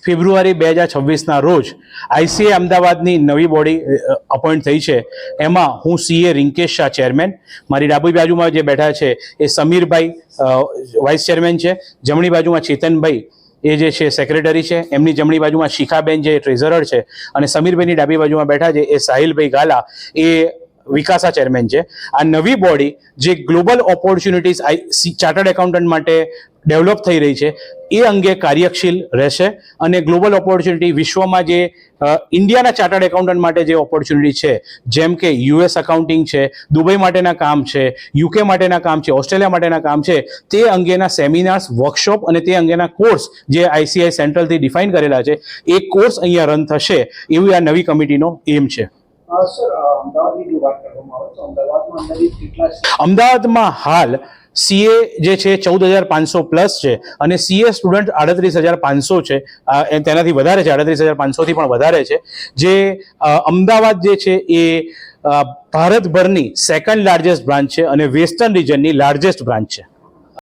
ફેબ્રુઆરી 2026ના રોજ આઈસીએ અમદાવાદની નવી બોડી અપોઇન્ટ થઈ છે. એમાં હું સીએ રિંકેશ શાહ ચેરમેન, મારી ડાબી બાજુમાં જે બેઠા છે એ સમીરભાઈ વાઇસ ચેરમેન છે, જમણી બાજુમાં ચેતનભાઈ એ જે છે સેક્રેટરી છે, એમની જમણી બાજુમાં શિખાબેન જે ટ્રેઝરર છે, અને સમીરભાઈની ડાબી બાજુમાં બેઠા છે એ સાહિલભાઈ ગાલા એ વિકાસા ચેરમેન છે. આ નવી બોડી જે ગ્લોબલ ઓપોર્ચ્યુનિટીઝ ચાર્ટર્ડ એકાઉન્ટન્ટ માટે ડેવલપ થઈ રહી છે એ અંગે કાર્યશીલ રહેશે, અને ગ્લોબલ ઓપોર્ચ્યુનિટી વિશ્વમાં જે ઇન્ડિયાના ચાર્ટર્ડ એકાઉન્ટન્ટ માટે જે ઓપોર્ચ્યુનિટી છે, જેમ કે યુએસ અકાઉન્ટિંગ છે, દુબઈ માટેના કામ છે, યુકે માટેના કામ છે, ઓસ્ટ્રેલિયા માટેના કામ છે, તે અંગેના સેમિનાર્સ, વર્કશોપ અને તે અંગેના કોર્સ જે આઈસીઆઈ સેન્ટ્રલથી ડિફાઇન કરેલા છે એ કોર્સ અહીંયા રન થશે એવી આ નવી કમિટીનો એમ છે. અમદાવાદમાં હાલ સીએ જે છે 14,500+ છે, અને સીએ સ્ટુડન્ટ 38,500 છે, તેનાથી વધારે છે, 38,500 થી પણ વધારે છે. જે અમદાવાદ જે છે એ ભારતભરની સેકન્ડ લાર્જેસ્ટ બ્રાન્ચ છે અને વેસ્ટર્ન રિજનની લાર્જેસ્ટ બ્રાન્ચ છે.